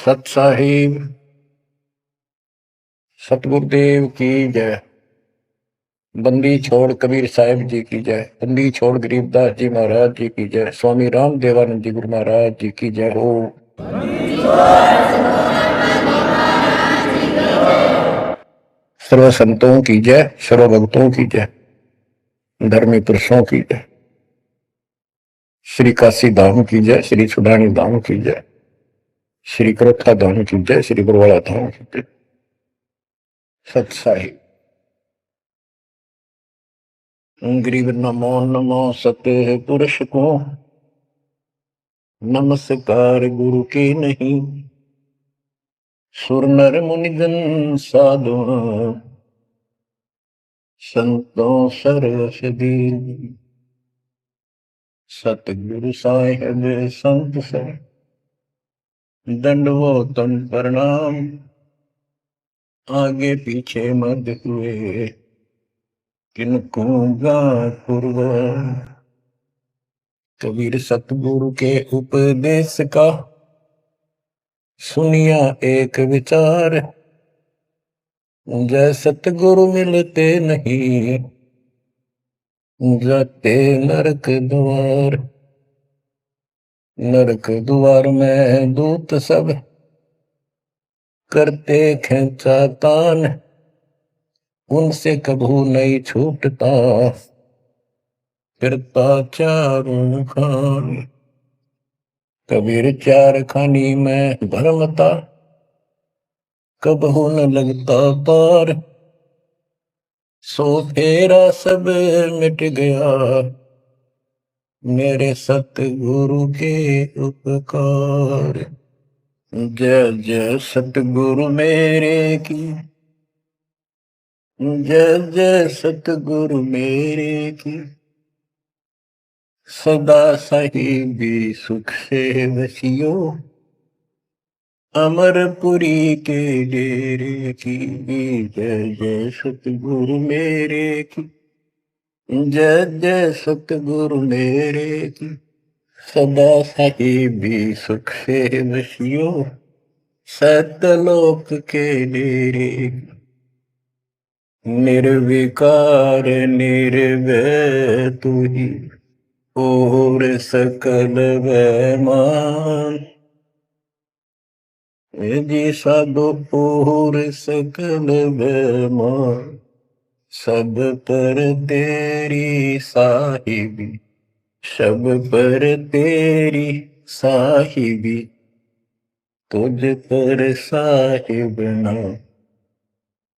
सत साहिब सतगुरुदेव की जय। बंदी छोड़ कबीर साहिब जी की जय। बंदी छोड़ गरीबदास जी महाराज जी की जय। स्वामी राम देवानंद जी गुरु महाराज जी की जय हो। सर्व संतों की जय, सर्व भक्तों की जय, धर्मी पुरुषों की जय। श्री काशी धाम की जय, श्री सुडानी धाम की जय, श्री करोथा धाम की जय, श्री बरवाड़ा धाम की जय। सत साहिब गरीब नमो नमो सत्य पुरुष को, नमस्कार गुरु के नहीं। सुर नर मुनिजन साधु संतों सरस दीन। सतगुरु साहिब संत सर दंडवतन प्रणाम। आगे पीछे मत हुए किनको कुर्बान। कबीर सतगुरु के उपदेश का सुनिया एक विचार। जय सतगुरु मिलते नहीं, जाते नरक द्वार। नरक द्वार में दूत सब करते खेचा तान। उनसे कभू नहीं छूटता फिरता चारों खान। कबीर चार खानी में भरमता, कबहू न लगता पार। सो फेरा सब मिट गया मेरे सतगुरु के उपकार। जय जय सतगुरु मेरे की, जय जय सतगुरु मेरे की। सदा साहिबी सुख से वसियो, अमरपुरी के डेरे की। जय जय सतगुरु मेरे की, जय जय सतगुरु मेरे की। सदा साहिबी सुख से वसियो, सतलोक के डेरे की। निर्विकार निर्भय तू ही और सकल वैमान। जी साधो और सकल वैमान। सब पर तेरी साहिबी, सब पर तेरी साहिबी। तुझ पर साहिब ना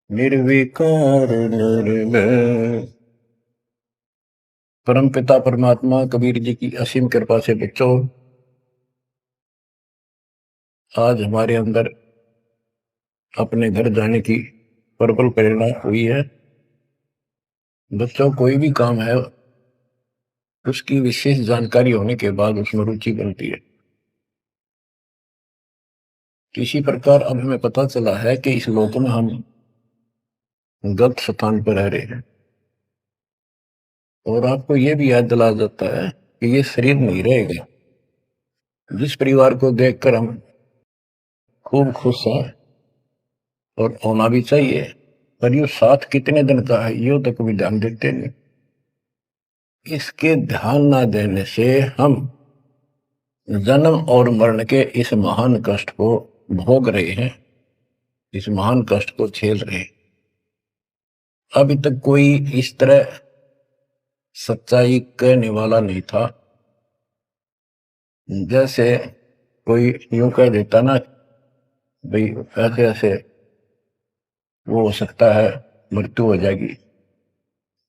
निर्विकार निर्भय। परम पिता परमात्मा कबीर जी की असीम कृपा से बच्चों, आज हमारे अंदर अपने घर जाने की प्रबल प्रेरणा हुई है। बच्चों, कोई भी काम है उसकी विशेष जानकारी होने के बाद उसमें रुचि बनती है। इसी प्रकार अब हमें पता चला है कि इस लोक में हम गलत स्थान पर रह रहे हैं, और आपको यह भी याद दिला जाता है कि ये शरीर नहीं रहेगा। जिस परिवार को देखकर हम खूब खुश हैं और होना भी चाहिए, पर ये साथ कितने दिन का है ये तक भी ध्यान देते नहीं। इसके ध्यान ना देने से हम जन्म और मरण के इस महान कष्ट को भोग रहे हैं, इस महान कष्ट को झेल रहे हैं। अभी तक कोई इस तरह सच्चाई कहने वाला नहीं था। जैसे कोई यूं कह देता ना, भाई ऐसे ऐसे वो हो सकता है, मृत्यु हो जाएगी,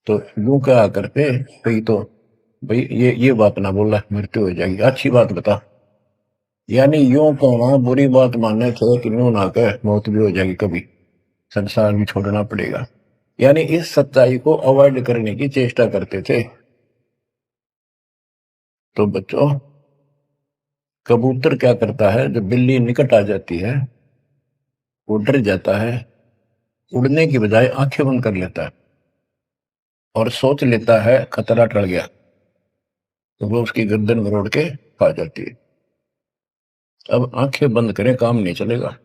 तो यूं कहा करते भाई, तो भाई ये बात ना बोला, मृत्यु हो जाएगी, अच्छी बात बता। यानी यूं कहना बुरी बात मानने थे कि यूं ना कह, मौत भी हो जाएगी कभी, संसार भी छोड़ना पड़ेगा। यानी इस सच्चाई को अवॉइड करने की चेष्टा करते थे। तो बच्चों, कबूतर क्या करता है, जब बिल्ली निकट आ जाती है वो डर जाता है, उड़ने की बजाय आंखें बंद कर लेता है और सोच लेता है खतरा टल गया, तो वो उसकी गर्दन मरोड़ के खा जाती है। अब आंखें बंद करें, काम नहीं चलेगा।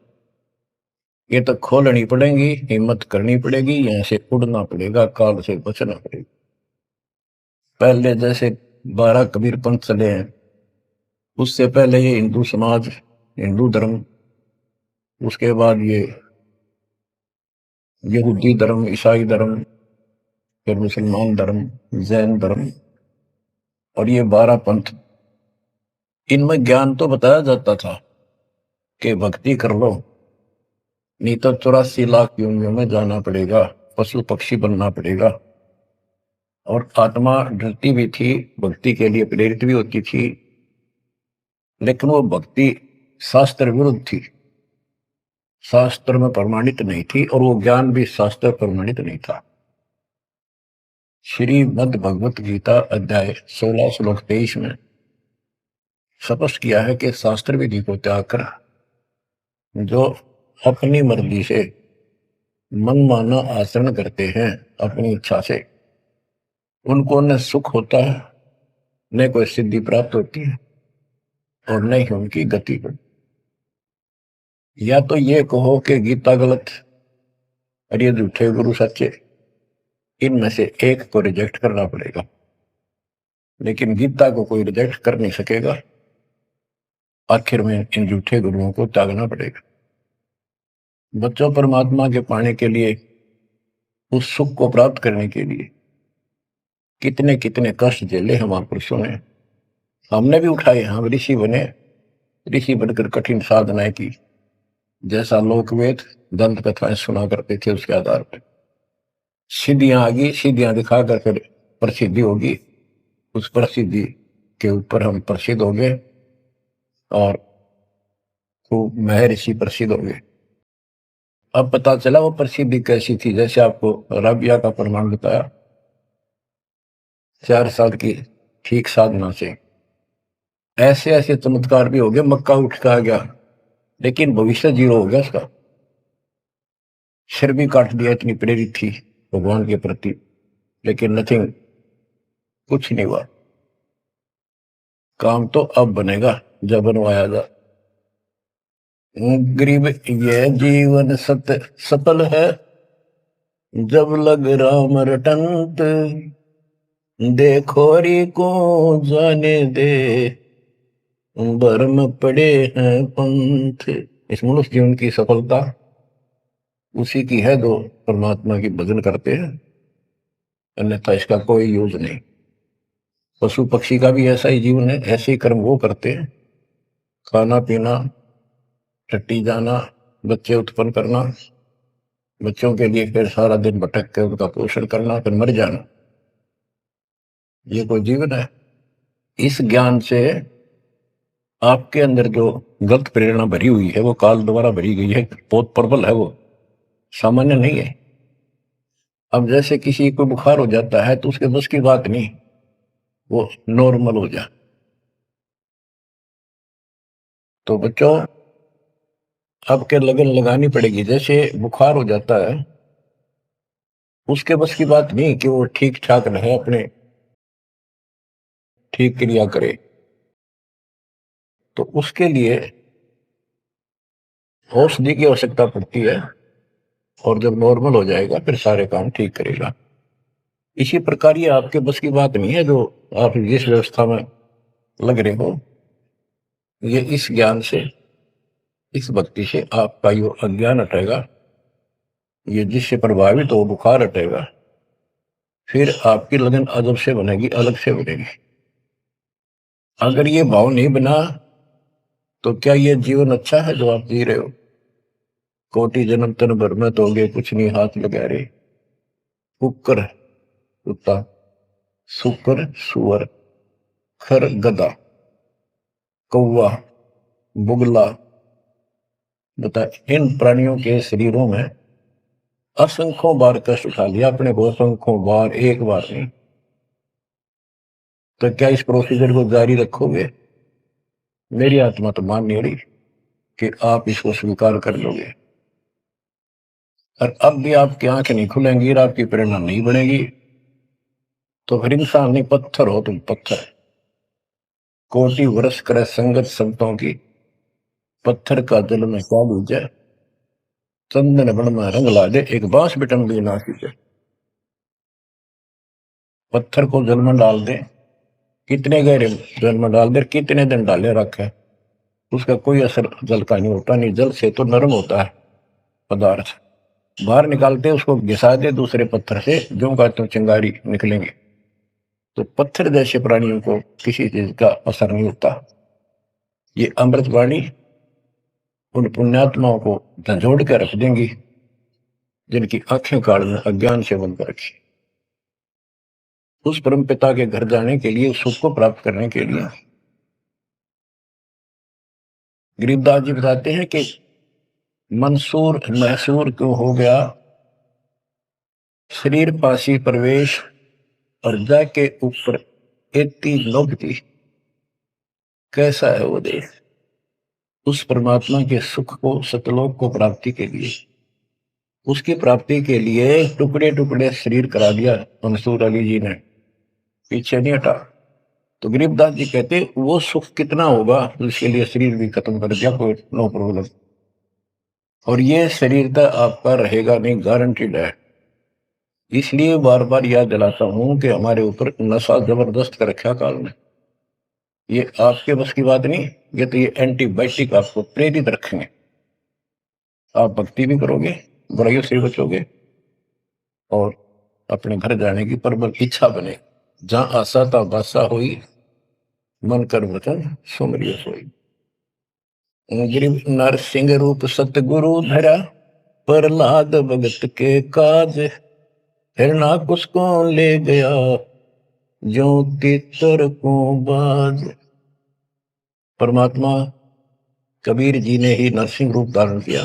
ये तो खोलनी पड़ेगी, हिम्मत करनी पड़ेगी, यहां से उड़ना पड़ेगा, काल से बचना पड़ेगा। पहले जैसे 12 कबीर पंथ चले हैं, उससे पहले ये हिंदू समाज, हिंदू धर्म, उसके बाद ये यहूदी धर्म, ईसाई धर्म, फिर मुसलमान धर्म, जैन धर्म, और ये 12 पंथ, इनमें ज्ञान तो बताया जाता था कि भक्ति कर लो, नहीं तो 84 लाख योनियों में जाना पड़ेगा, पशु पक्षी बनना पड़ेगा। और आत्मा डरती भी थी, भक्ति के लिए प्रेरित भी होती थी, लेकिन वो भक्ति शास्त्र विरुद्ध थी, शास्त्र में प्रमाणित नहीं थी, और वो ज्ञान भी शास्त्र प्रमाणित नहीं था। श्रीमद् भगवत गीता अध्याय 16 श्लोक 23 में स्पष्ट किया है कि शास्त्र विधि को त्याग कर जो अपनी मर्जी से मनमाना आचरण करते हैं अपनी इच्छा से, उनको न सुख होता है, न कोई सिद्धि प्राप्त होती है, और न ही उनकी गति बढ़ती। या तो ये कहो कि गीता गलत और ये झूठे गुरु सच्चे, इनमें से एक को रिजेक्ट करना पड़ेगा। लेकिन गीता को कोई रिजेक्ट कर नहीं सकेगा, आखिर में इन झूठे गुरुओं को त्यागना पड़ेगा। बच्चों, परमात्मा के पाने के लिए, उस सुख को प्राप्त करने के लिए कितने कितने कष्ट झेले हम महापुरुषों ने, हमने भी उठाए। हम ऋषि बने, ऋषि बनकर कठिन साधनाएं की, जैसा लोकवेद दंत कथाएं सुना करते थे, उसके आधार पर सिद्धियां आ गई, सिद्धियां दिखाकर फिर प्रसिद्धि होगी, उस प्रसिद्धि के ऊपर हम प्रसिद्ध हो गए और खूब महर्षि प्रसिद्ध हो गए। अब पता चला वो प्रसिद्धि कैसी थी, जैसे आपको राबिया का प्रमाण बताया, 4 साल की ठीक साधना से ऐसे ऐसे चमत्कार भी हो गए, मक्का उठ का आ गया, लेकिन भविष्य जीरो हो गया उसका, सिर भी काट दिया, इतनी प्रेरित थी भगवान के प्रति, लेकिन नथिंग, कुछ नहीं हुआ। काम तो अब बनेगा जब बनवाया जा। गरीब ये जीवन सत्य सफल है, जब लग राम रटंत, देखो री को जाने दे, भरम पड़े हैं पंथ। इस मनुष्य जीवन की सफलता उसी की है जो परमात्मा की भजन करते हैं, अन्यथा इसका कोई यूज नहीं। पशु पक्षी का भी ऐसा ही जीवन है, ऐसे ही कर्म वो करते हैं, खाना पीना, टट्टी जाना, बच्चे उत्पन्न करना, बच्चों के लिए फिर सारा दिन भटक के उनका पोषण करना, फिर मर जाना, ये कोई जीवन है? इस ज्ञान से आपके अंदर जो गलत प्रेरणा भरी हुई है, वो काल द्वारा भरी गई है, बहुत प्रबल है, वो सामान्य नहीं है। अब जैसे किसी को बुखार हो जाता है तो उसके बस की बात नहीं वो नॉर्मल हो जाए। तो बच्चों, आपके लगन लगानी पड़ेगी। जैसे बुखार हो जाता है, उसके बस की बात नहीं कि वो ठीक ठाक रहे, अपने ठीक क्रिया करे, तो उसके लिए औषधि की आवश्यकता पड़ती है, और जब नॉर्मल हो जाएगा फिर सारे काम ठीक करेगा। इसी प्रकार ये आपके बस की बात नहीं है जो आप जिस व्यवस्था में लग रहे हो, ये इस ज्ञान से, इस भक्ति से आपका यो अज्ञान हटेगा, ये जिससे प्रभावित हो बुखार हटेगा, फिर आपकी लगन अदब से बनेगी, अलग से बनेगी। अगर ये भाव नहीं बना तो क्या ये जीवन अच्छा है जो आप जी रहे हो? कोटि जन्म तन भर में दोगे कुछ नहीं हाथ लगा रे, कुकर कुत्ता, सुकर सुअर, खर गधा, कौवा, बुगला, बता, इन प्राणियों के शरीरों में असंख्यों बार कष्ट उठा लिया अपने को, असंख्यों बार, एक बार नहीं। तो क्या इस प्रोसीजर को जारी रखोगे? मेरी आत्मा तो मान नहीं रही कि आप इसको स्वीकार कर लोगे। और अब भी आपकी आंखें नहीं खुलेंगी और आपकी प्रेरणा नहीं बढ़ेगी, तो फिर इंसान नहीं, पत्थर हो तुम, पत्थर। कोटि वर्ष करे संगत संतों की, पत्थर का जल में क्या लीजे, चंदन बन में रंग ला दे, एक बांस बिटन भी ना सीखे। पत्थर को जल में डाल दे, कितने गहरे जल में डाल दे, कितने दिन डाले रखे, उसका कोई असर जल का नहीं होता। नहीं, जल से तो नरम होता है पदार्थ, बाहर निकालते उसको घिसा दे दूसरे पत्थर से, जो का तो चिंगारी निकलेंगे। तो पत्थर जैसे प्राणियों को किसी चीज का असर नहीं होता। ये अमृतवाणी उन पुण्यात्माओं को झंझोड़ कर रख देंगी जिनकी आंखें काल में अज्ञान से बंद कर रखी। उस परम पिता के घर जाने के लिए, सुख को प्राप्त करने के लिए, गरीबदास जी बताते हैं कि मंसूर महसूर क्यों हो गया, शरीर पासी प्रवेश, और जाके ऊपर एती लोकती। कैसा है वो देश, उस परमात्मा के सुख को, सतलोक को प्राप्ति के लिए, उसकी प्राप्ति के लिए टुकड़े टुकड़े शरीर करा दिया मंसूर अली जी ने, पीछे नहीं हटा। तो गरीबदास जी कहते वो सुख कितना होगा, उसके लिए शरीर भी खत्म कर दिया, कोई नो प्रॉब्लम। और ये शरीर तो आपका रहेगा नहीं, गारंटीड है। इसलिए बार बार याद दिलाता हूं कि हमारे ऊपर नशा जबरदस्त कर रखा काल ने। ये आपके बस की बात नहीं, ये तो ये एंटीबायोटिक आपको प्रेरित रखेंगे। आप भक्ति भी करोगे, बुराइयों से बचोगे, और अपने घर जाने की प्रबल इच्छा बने। जहां आशा था बासा हुई, मन कर वचन सुमरिय सोई। गिरिव नरसिंह रूप सतगुरु धरा, प्रहलाद भगत के काज, हिरणा कुसको ले गया, जो तीतर को बाज। परमात्मा कबीर जी ने ही नरसिंह रूप धारण किया।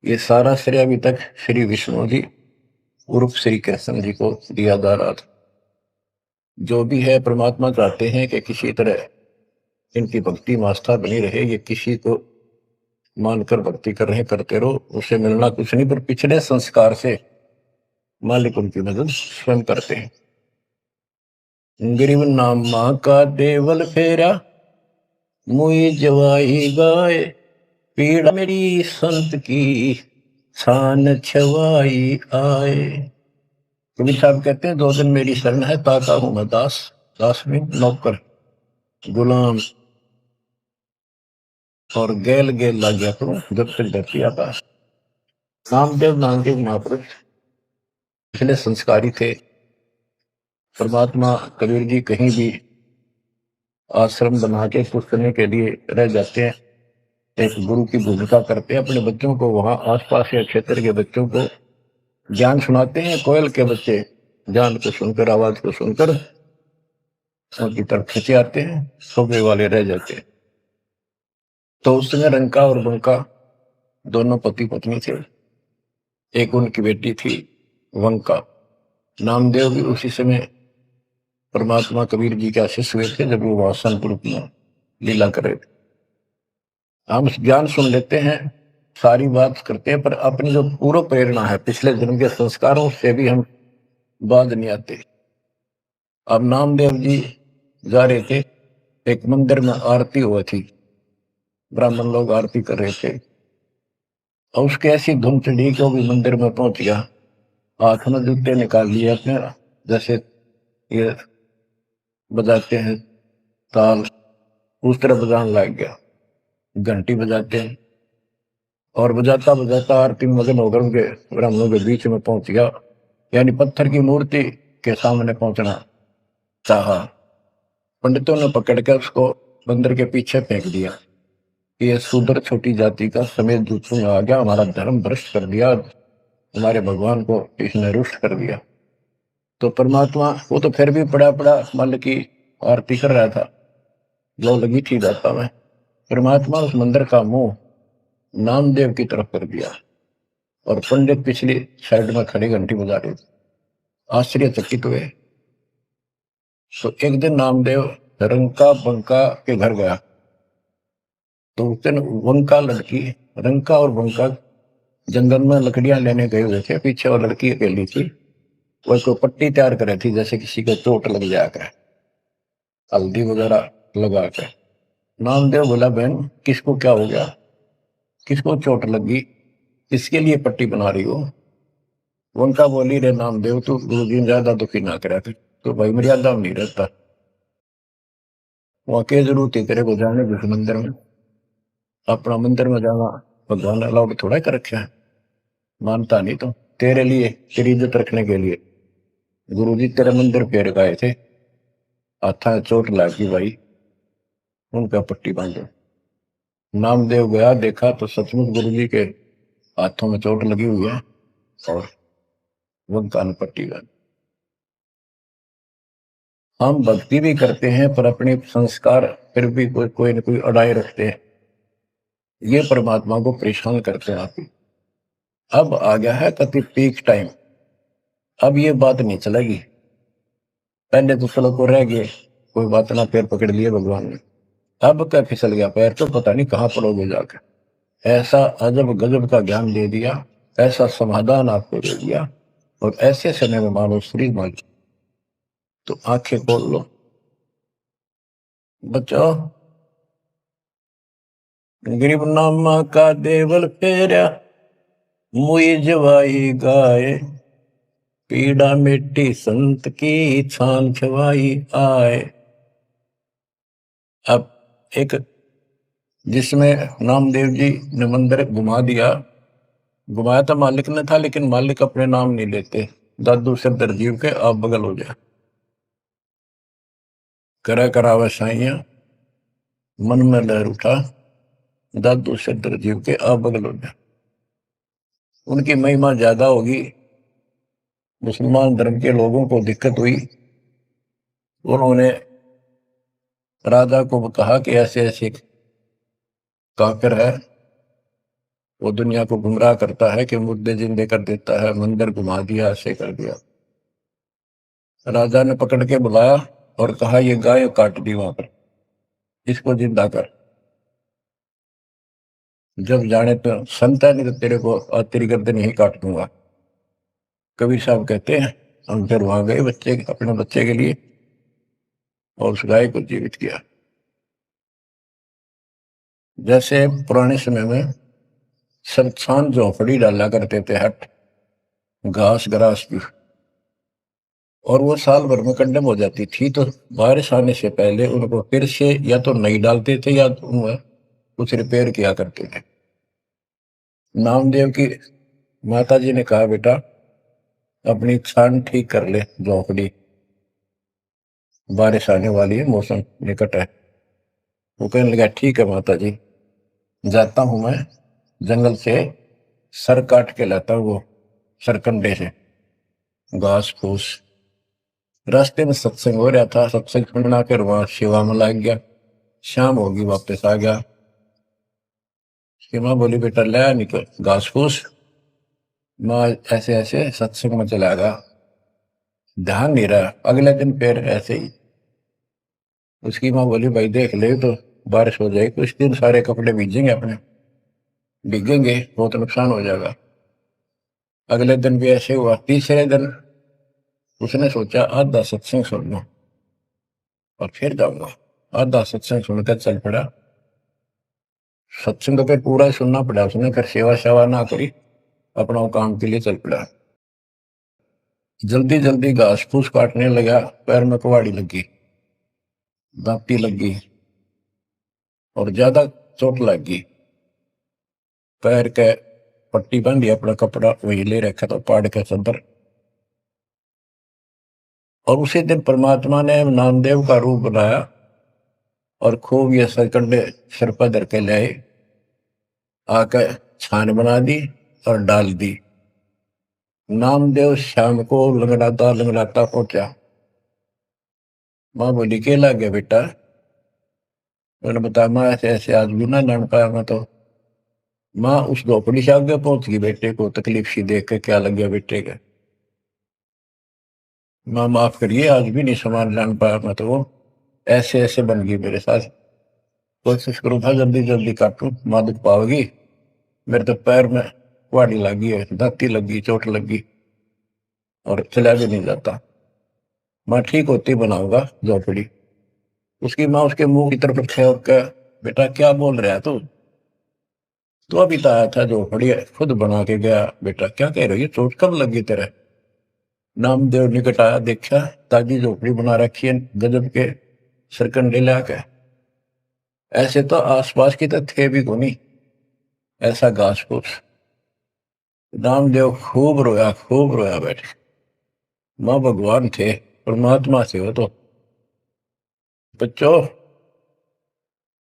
ये सारा श्रेय अभी तक श्री विष्णु जी उर्फ श्री कृष्ण जी को दिया जा रहा था। जो भी है, परमात्मा चाहते हैं कि किसी तरह इनकी भक्ति में आस्था बनी रहे। ये किसी को मानकर भक्ति कर रहे, करते रहो, उससे मिलना कुछ नहीं, पर पिछले संस्कार से मालिक उनकी मदद स्वयं करते हैं। गरीब नामा का देवल फेरा, मुई जवाई गाय, पीड़ा मेरी संत की, छान छवाई आए। कबीर साहब कहते हैं, दो दिन मेरी शरण है, ताका हूं मैं दास, दास में नौकर गुलाम, और गैल गैल लग गया करूं जब तक धरती आता। नामदेव नामदेव महापुरुष पिछले संस्कारी थे। परमात्मा कबीर जी कहीं भी आश्रम बना के कुछ करने के लिए रह जाते हैं, एक गुरु की भूमिका करते हैं। अपने बच्चों को वहां आसपास के क्षेत्र के बच्चों को ज्ञान सुनाते हैं। कोयल के बच्चे ज्ञान को सुनकर, आवाज को सुनकर उनकी तरफ खींचे आते हैं, सोबे वाले रह जाते हैं। तो उस समय रंका और बंका दोनों पति पत्नी थे। एक उनकी बेटी थी वंका। नामदेव भी उसी समय परमात्मा कबीर जी के शिष्य हुए थे, जब वो वासनपुर में लीला कर रहे थे। हम ज्ञान सुन लेते हैं, सारी बात करते हैं, पर अपनी जो पूर्व प्रेरणा है, पिछले जन्म के संस्कारों से भी हम बाज नहीं आते। अब नामदेव जी जा रहे थे, एक मंदिर में आरती हुई थी, ब्राह्मण लोग आरती कर रहे थे, और उसके ऐसी धुन चढ़ी कि वो भी मंदिर में पहुंच गया। हाथ में जूते निकाल लिए अपने, जैसे ये बजाते हैं ताल, उस तरह बजाने लग गया। घंटी बजाते हैं, और बजाता बजाता आरती में मगन होकर उनके ब्राह्मणों के बीच में पहुंच गया, यानी पत्थर की मूर्ति के सामने पहुंचना चाहा। पंडितों ने पकड़ कर उसको मंदिर के पीछे फेंक दिया। ये शूद्र छोटी जाति का समेत जूतों में आ गया, हमारा धर्म भ्रष्ट कर दिया, हमारे भगवान को इसने रुष्ट कर दिया। तो परमात्मा, वो तो फिर भी पड़ा पड़ा मल की आरती कर रहा था, जो लगी थी दाता में। परमात्मा उस मंदिर का मुंह नामदेव की तरफ कर दिया, और पंडित पिछली साइड में खड़ी घंटी बजा रहे थे। आश्चर्यचकित हुए। तो एक दिन नामदेव रंका बंका के घर गया, तो उस दिन वंका लड़की, रंका और बंका जंगल में लकड़ियां लेने गए हुए थे, पीछे वो लड़की अकेली थी। वो कोई पट्टी तैयार कर रही थी, जैसे किसी को चोट लग जाकर, हल्दी वगैरह लगा कर। नामदेव बोला, बहन किसको क्या हो गया, किसको चोट लगी, किसके लिए पट्टी बना रही हो। उनका बोली, रे नामदेव तू गुरु जी ज्यादा दुखी ना करा कर, तो भाई मर्यादा में नहीं रहता, वहां के जरूरत है तेरे को जाने जिस मंदिर में, अपना मंदिर में जाना भगवान ने अलाउड थोड़ा कर रखा है, मानता नहीं तो तेरे लिए, तेरी इज्जत रखने के लिए गुरु जी तेरे मंदिर फेर गए थे, हाथा चोट लगी भाई, उनका पट्टी बांधो। नामदेव गया, देखा तो सचमुच गुरु जी के हाथों में चोट लगी हुई है और उनका पट्टी बांध। हम भक्ति भी करते हैं पर अपने संस्कार फिर भी कोई न कोई अड़ाए रखते हैं, ये परमात्मा को परेशान करते हैं। आप अब आ गया है कति पीक टाइम, अब ये बात नहीं चलेगी। पहले तो चलो को रह गए, कोई बात ना, पैर पकड़ लिए भगवान ने, अब क्या फिसल गया पैर तो पता नहीं कहां पड़ोगे जाकर। ऐसा अजब गजब का ज्ञान दे दिया, ऐसा समाधान आपको दे दिया, और ऐसे समय में मानो शरीर मान, तो आंखें खोल लो बच्चों। गरीब नामा का देवल फेरा, मुई जवाई गाय, पीड़ा मिट्टी संत की छान छवाई आए। अब एक जिसमें नामदेव जी ने मंदिर घुमा दिया, घुमाया तो मालिक ने था, लेकिन मालिक अपने नाम नहीं लेते, दादू से दरजीव के आप बगल हो जाए, करा करावा साइया मन में लहर उठा, दादू से दरजीव के आप बगल हो जाए। उनकी महिमा ज्यादा होगी, मुसलमान धर्म के लोगों को दिक्कत हुई, उन्होंने राजा को कहा कि ऐसे ऐसे काफिर है, वो दुनिया को गुमराह करता है कि मुर्दे जिंदे कर देता है, मंदिर घुमा दिया, ऐसे कर दिया। राजा ने पकड़ के बुलाया और कहा, ये गाय काट दी वहां पर, इसको जिंदा कर। जब जाने तो संत है, नहीं तो तेरे को तेरी गर्दन यही काट दूंगा। कबीर साहब कहते हैं, हम फिर वहां गए बच्चे, अपने बच्चे के लिए, और उस गाय को जीवित किया। जैसे पुराने समय में संस्थान झोपड़ी डाला करते थे, हट घास ग्रास की, और वो साल भर में कंडम हो जाती थी, तो बारिश आने से पहले उनको फिर से या तो नई डालते थे या तो उनमें कुछ रिपेयर किया करते थे। नामदेव की माता जी ने कहा, बेटा अपनी छान ठीक कर ले झोपड़ी, बारिश आने वाली है, मौसम निकट है। वो कहने लगा, ठीक है माता जी, जाता हूं मैं जंगल से सर काट के लाता हूं, वो सरकंडे से घास फूस। रास्ते में सत्संग हो रहा था, सत्संग सुनना, फिर वहां सेवा में लग गया, शाम होगी वापस आ गया। उसकी माँ बोली, बेटा ले निकल घास फूस। माँ ऐसे ऐसे सत्संग में चला गया, ध्यान नहीं रहा। अगले दिन फिर ऐसे ही उसकी माँ बोली, भाई देख ले तो बारिश हो जाएगी, कुछ दिन सारे कपड़े भीजेंगे, अपने भीगेंगे, बहुत नुकसान हो जाएगा। अगले दिन भी ऐसे हुआ। तीसरे दिन उसने सोचा, आधा सत्संग सुन लो और फिर जाऊंगा। आधा सत्संग सुनकर चल पड़ा। सत्संग तो फिर पूरा ही सुनना पड़ा उसने, फिर सेवा सेवा ना करी, अपना काम के लिए चल पड़ा। जल्दी जल्दी घास फूस काटने लगा, पैर में कुहाड़ी लगी, दांती लगी और ज्यादा चोट लग गई। पैर के पट्टी बांधी, अपना कपड़ा वही ले रखा था पाड़ के सदर। और उसी दिन परमात्मा ने नामदेव का रूप बनाया और खूब ये सरकंडे सिर पर धर के लाए, आकर छान बना दी और डाल दी। नामदेव शाम को लंगड़ाता लंगड़ाता पहुंचा। माँ बोली, के लग गया बेटा? मैंने बताया, माँ ऐसे ऐसे आज भी ना लड़ पाया मैं तो। माँ उस झोपड़ी से आगे पहुंच गई, बेटे को तकलीफ सी देख के, क्या लग गया बेटे के? माँ माफ करिए, आज भी नहीं सामान लान पाया मैं तो, वो ऐसे ऐसे बन गई मेरे साथ। कोशिश करूँ था जल्दी जल्दी काटूं, माँ दुख पाओगी, मेरे तो पैर में कुहाड़ी लगी है, दांती लगी, चोट लगी और चला भी नहीं जाता। माँ ठीक होती बनाऊंगा झोपड़ी। उसकी माँ उसके मुंह की तरफ फेंक के बेटा क्या बोल रहा है तू? तो अभी तो आया था झोपड़ी खुद बना के गया। बेटा क्या कह रही है, चोट कब लगी तेरे? नामदेव निकट आया, देखा ताजी झोपड़ी बना रखी है गजब के सरकंडे लाके। ऐसे तो आसपास की तो थे भी कोनी ऐसा घास फूस। नामदेव खूब रोया बैठे। माँ भगवान थे, परमात्मा थे वो तो। बच्चों,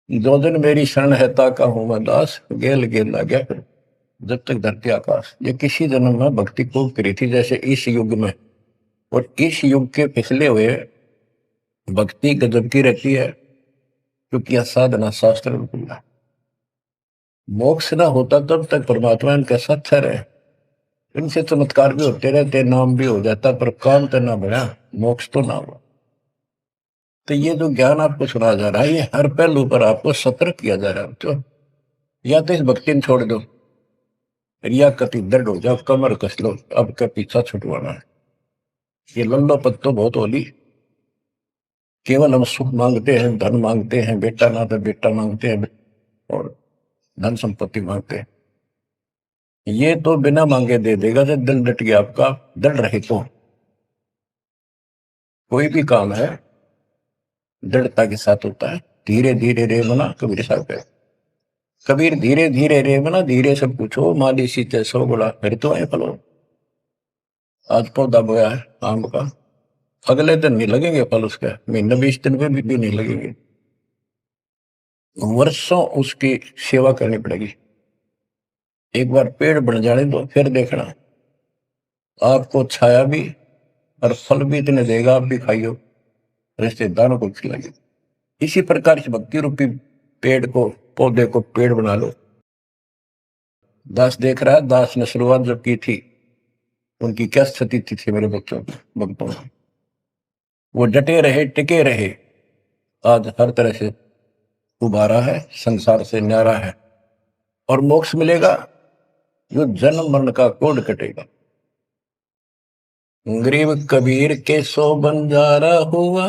दो दिन मेरी शरण है ताका हूं मैं दास, गेल गेल आ गया फिर जब तक धरती आकाश। ये किसी जन्म में भक्ति खूब करी थी जैसे इस युग में, और इस युग के पिछले हुए भक्ति गजब की रहती है, क्योंकि यह साधना शास्त्र बिल्कुल है। मोक्ष ना होता तब तक परमात्मा इनके साथ रहे। इनसे चमत्कार भी होते रहते, नाम भी हो जाता, पर काम तो ना बढ़ा, मोक्ष तो ना हुआ। तो ये जो ज्ञान आपको सुना जा रहा है, ये हर पहलू पर आपको सतर्क किया जा रहा है। तो या तो इस भक्ति में छोड़ दो, रिया कति दर्द हो जाओ, कमर कस लो, अब का पीछा छुटवाना है। ये लल्लो पत्तो बहुत होली। केवल हम सुख मांगते हैं, धन मांगते हैं, बेटा ना तो बेटा मांगते हैं, और धन संपत्ति मांगते हैं। ये तो बिना मांगे दे देगा जब दिल डट गया आपका। दृढ़ रहे तो कोई भी काम है दृढ़ता के साथ होता है। धीरे धीरे रे मना, कबीर साहब कहते। कबीर धीरे धीरे रे मना, धीरे सब कुछ हो, माली सीते सौ गुड़ा फिर तो आए फलो। आज पौधा बोया है आम का, अगले दिन नहीं लगेंगे फल उसके, महीने 20 दिन में भी नहीं लगेंगे। वर्षों उसकी सेवा करनी पड़ेगी। एक बार पेड़ बन जाने दो, फिर देखना आपको छाया भी और फल भी इतने देगा, आप भी खाइयो, रिश्तेदारों को खिलाइए। इसी प्रकार से भक्ति रूपी पेड़ को, पौधे को पेड़ बना लो। दास देख रहा है, दास ने शुरुआत जब की थी उनकी क्या स्थिति थी मेरे बच्चों भक्तों की। वो डटे रहे, टिके रहे, आज हर तरह से उबारा है, संसार से न्यारा है, और मोक्ष मिलेगा जो जन्म मरण का कोड कटेगा। गरीब कबीर के सो बंजारा हुआ,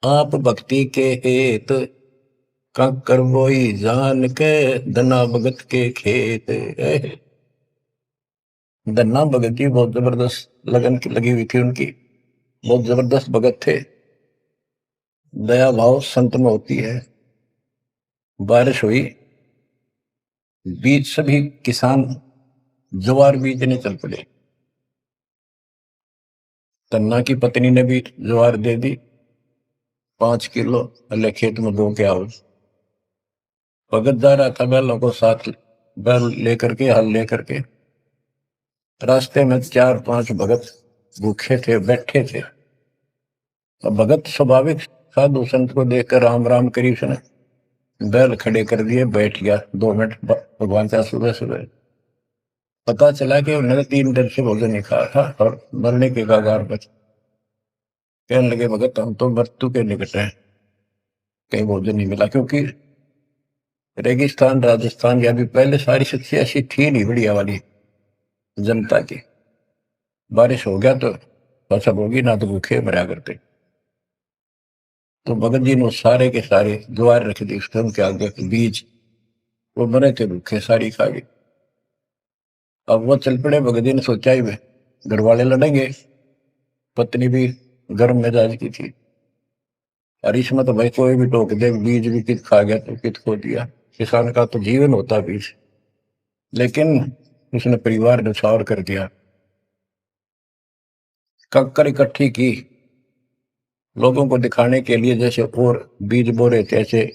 आप भक्ति के हेत कंकर बोई जान के, धना भगत के खेत। धन्ना भगत जी बहुत जबरदस्त लगन की लगी हुई थी उनकी, बहुत जबरदस्त भगत थे। दया भाव संत में होती है। बारिश हुई, बीज सभी किसान ज्वार बीजने चल पड़े। तन्ना की पत्नी ने भी ज्वार दे दी 5 किलो, अल्ले खेत में बो के आओ। भगत जा रहा था बैलों को साथ, बैल लेकर के, हल लेकर के। रास्ते में 4-5 भगत भूखे थे, बैठे थे। अब भगत स्वाभाविक साधु संत को देखकर राम राम करी उसने, बैल खड़े कर दिए, बैठ गया 2 मिनट भगवान से। सुबह सुबह पता चला कि उन्होंने 3 दिन से भोजन नहीं खाया था और मरने के कगार पर। कहने लगे भगत हम तो मृत्यु के निकट हैं, कहीं भोजन नहीं मिला, क्योंकि रेगिस्तान राजस्थान या भी पहले सारी स्थिति ऐसी थी नहीं बढ़िया वाली जनता की। बारिश हो गया तो फसल होगी, ना तो भूखे मरा करते। तो भगत जी ने सारे के सारे ज्वार रख दी उसके उनके आगे, बीज, वो मरे थे भूखे, सारी खा गए। अब वो चल पड़े। भगत जी ने सोचा ही वे घर वाले लड़ेंगे, पत्नी भी गर्म मिजाज की थी, और इसमें तो भाई कोई भी टोक दे, बीज भी कित खा गया तो कित खो दिया। किसान का तो जीवन होता बीज। लेकिन उसने परिवार न्यौछावर कर दिया। कंकर इकट्ठी की लोगों को दिखाने के लिए, जैसे और बीज बो रहे थे ऐसे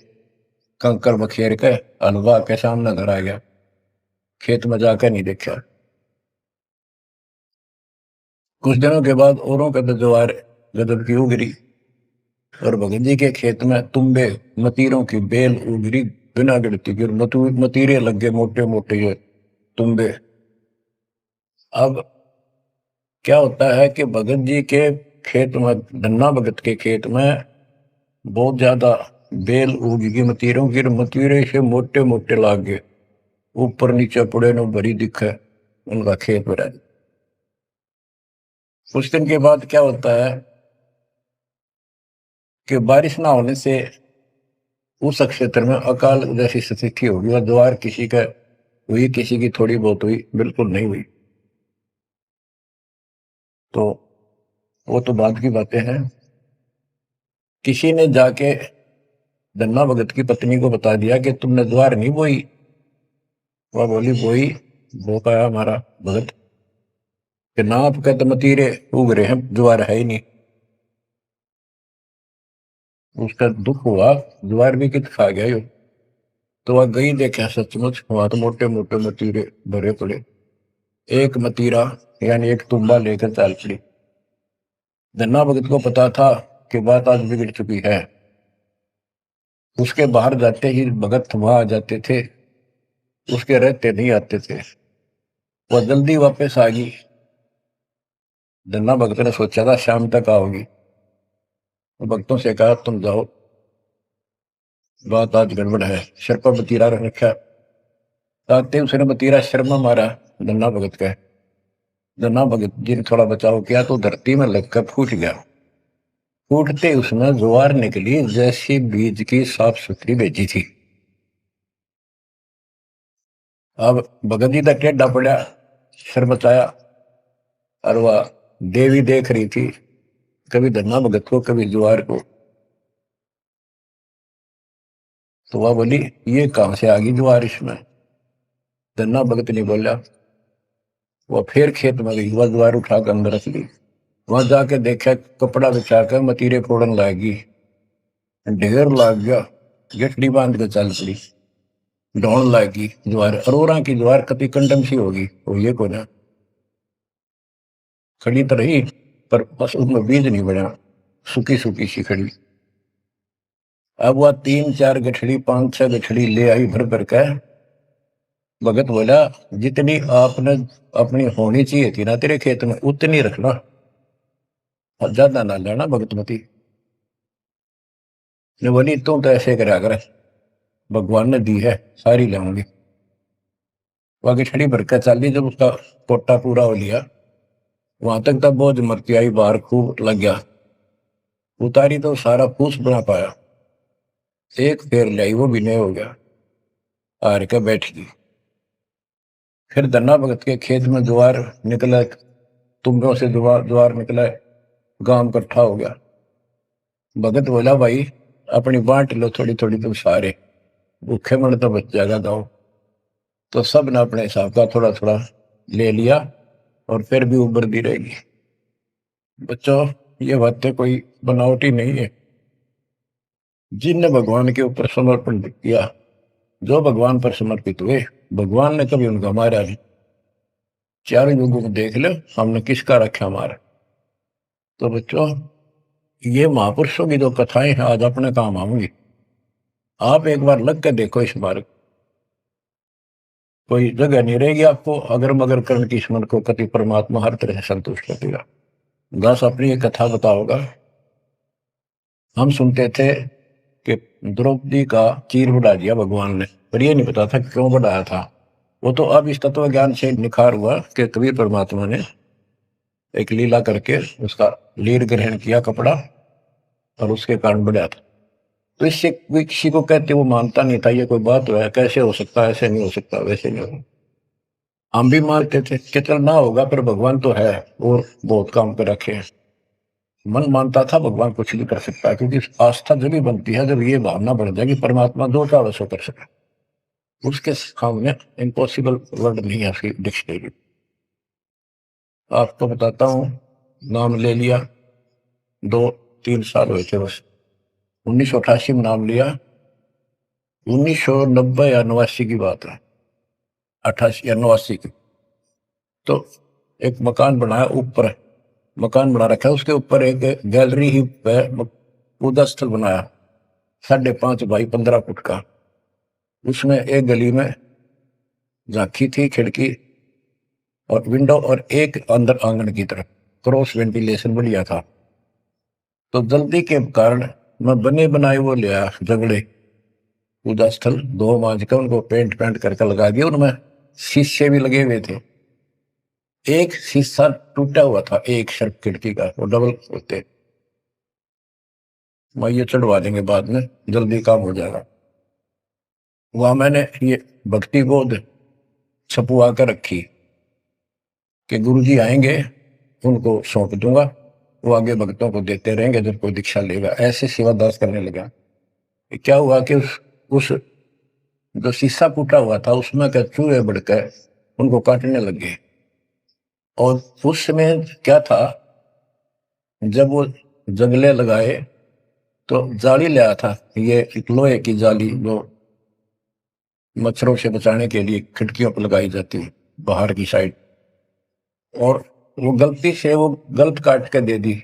कंकर बखेर के हलवा के सामने घर आ गया, खेत में जाकर नहीं देखा। कुछ दिनों के बाद औरों का तो ज्वार गदब की उगरी, और भगत जी के खेत में तुम्बे मतीरों की बेल उगरी बिना गिरती की, और मतीरे लग गए मोटे मोटे ये तुम्बे। अब क्या होता है कि भगत जी के खेत में, धन्ना भगत के खेत में बहुत ज्यादा बेल उगी, मतीरों की, मतीरे से मोटे मोटे लाग गए, ऊपर नीचे पड़े न भरी दिखे उनका खेत भरा। कुछ दिन के बाद क्या होता है कि बारिश ना होने से उस क्षेत्र में अकाल जैसी स्थिति होगी, वह द्वार किसी का हुई, किसी की थोड़ी बहुत हुई, बिल्कुल नहीं हुई। तो वो तो बाद की बातें हैं। किसी ने जाके धन्ना भगत की पत्नी को बता दिया कि तुमने द्वार नहीं बोई। वह बोली बोई। वो कहा हमारा भगत कि नाप के तो मतीरे उग रहे हैं, ज्वार है ही नहीं। उसका दुख हुआ, ज्वार भी कित खा गया यो। तो वह गई, देखा सचमुच वहां तो मोटे मोटे मतीरे भरे पड़े। एक मतीरा यानी एक तुम्बा लेकर चाल पड़ी। धन्ना भगत को पता था कि बात आज बिगड़ चुकी है। उसके बाहर जाते ही भगत वहां आ जाते थे, उसके रहते नहीं आते थे। वह जल्दी वापस आ गई। धन्ना भगत ने सोचा था शाम तक आओगी। तो भक्तों से कहा तुम जाओ, बात आज गड़बड़ है। सिर पर मतीरा रख रखा। आते उसने मतीरा सिर में मारा धन्ना भगत का। धन्ना भगत जी ने थोड़ा बचाव किया तो धरती में लगकर फूट गया। फूटते उसमें ज्वार निकली, जैसी बीज की साफ सुथरी भेजी थी। अब भगत जी तक टेढ़ा पड़ा, सिर बचाया, और वह देवी देख रही थी, कभी धन्ना भगत को कभी ज्वार को। तो वह बोली ये कहां से आ गई ज्वार इसमें। धन्ना भगत नहीं बोला। वह फिर खेत में गई, वह ज्वार उठाकर अंदर रख ली। वहां जाके देखा, कपड़ा बिछाकर मतीरे फोड़न लागी। ढेर लाग गया। गठड़ी बांध के चल पड़ी। ढोण लागी ज्वार, अरोरा की ज्वार कति कंडम सी होगी, वो ये को ना खड़ी तो रही, पर बस उसमें बीज नहीं बना, सूखी सूखी सी खड़ी। अब वह 3-4 गठड़ी 5-6 गठड़ी ले आई भर भर के। भगत बोला जितनी आपने अपनी होनी चाहिए थी ना तेरे खेत में, उतनी रखना, ज्यादा ना लेना भगतमती ने। बोली तू तो ऐसे करा कर, भगवान ने दी है सारी लाऊंगी। वह गठड़ी भर के चाली, जब उसका कोटा पूरा हो लिया, वहां तक तब बहुत मरती आई, बाहर खूब लग गया। उतारी तो सारा फूस बना पाया। एक फेर लाई, वो भी नहीं हो गया। हार के बैठ गई। फिर धन्ना भगत के खेत में ज्वार निकला, तुम्बों से ज्वार ज्वार निकला, गांव इकट्ठा हो गया। भगत बोला भाई अपनी बांट लो थोड़ी थोड़ी, तुम सारे भूखे मन तो बच जाएगा गाँव। तो सब ने अपने हिसाब का थोड़ा थोड़ा ले लिया, और फिर भी उभरती रहेगी। बच्चों, ये बातें कोई बनावटी नहीं है। जिनने भगवान के ऊपर समर्पण किया, जो भगवान पर समर्पित हुए, भगवान ने कभी उनका मारा नहीं। चारों युगों को देख लो, हमने किसका रखा मारा। तो बच्चों, ये महापुरुषों की जो कथाएं हैं आज अपने काम आऊंगी। आप एक बार लग कर देखो इस बार, कोई जगह नहीं रहेगी आपको अगर मगर कर्ण की स्मरण को, कति परमात्मा हर तरह से संतुष्ट कर देगा। दास अपनी एक कथा बताओगा। हम सुनते थे कि द्रौपदी का चीर बढ़ा दिया भगवान ने, पर ये नहीं पता था क्यों बढ़ाया था। वो तो अब इस तत्व ज्ञान से निखार हुआ कि कबीर परमात्मा ने एक लीला करके उसका लीर ग्रहण किया कपड़ा, और उसके कारण बढ़ा था। तो इससे कोई किसी को कहते वो मानता नहीं था, ये कोई बात है, कैसे हो सकता है, ऐसे नहीं हो सकता, वैसे नहीं हो। हम भी मानते थे कि चल ना होगा, पर भगवान तो है और बहुत काम कर रखे हैं। मन मानता था भगवान कुछ भी कर सकता है, क्योंकि आस्था जब भी बनती है जब ये भावना बढ़ जाएगी परमात्मा जो चाहे सो कर सके। उसके सामने इम्पॉसिबल वर्ड नहीं है उसकी डिक्शनरी। आपको बताता हूँ, नाम ले लिया, 2-3 साल हुए थे बस। 1988 में नाम लिया। 1990 या 89 की बात है, 88 या 89 की। तो एक मकान बनाया ऊपर, मकान बना रखा है, उसके ऊपर एक गैलरी ही पूजा स्थल बनाया, 5.5 बाई 15 फुट का। उसमें एक गली में झांकी थी, खिड़की और विंडो, और एक अंदर आंगन की तरफ क्रॉस वेंटिलेशन बढ़िया था। तो जल्दी के कारण मैं बने बनाए वो लिया जगड़े, पूजा स्थल 2 मांझ का उनको पेंट पेंट करके लगा दिया। उनमें शीशे भी लगे हुए थे। एक शीशा टूटा हुआ था, एक शर्फ खिड़की का, वो डबल होते। मैं ये चढ़वा देंगे बाद में, जल्दी काम हो जाएगा। वहां मैंने ये भक्ति गोद छपवा कर रखी कि गुरुजी आएंगे, उनको सौंप दूंगा, वो आगे भक्तों को देते रहेंगे जब कोई दीक्षा लेगा। ऐसे सेवादास करने लगा। क्या हुआ कि उस जो शीशा टूटा हुआ था उसमें के चूहे बढ़कर उनको काटने लगे। और उस समय क्या था, जब वो जंगले लगाए तो जाली ले आया था, ये एक लोहे की जाली जो मच्छरों से बचाने के लिए खिड़कियों पर लगाई जाती है बाहर की साइड। और वो गलती से वो गलत काट के दे दी।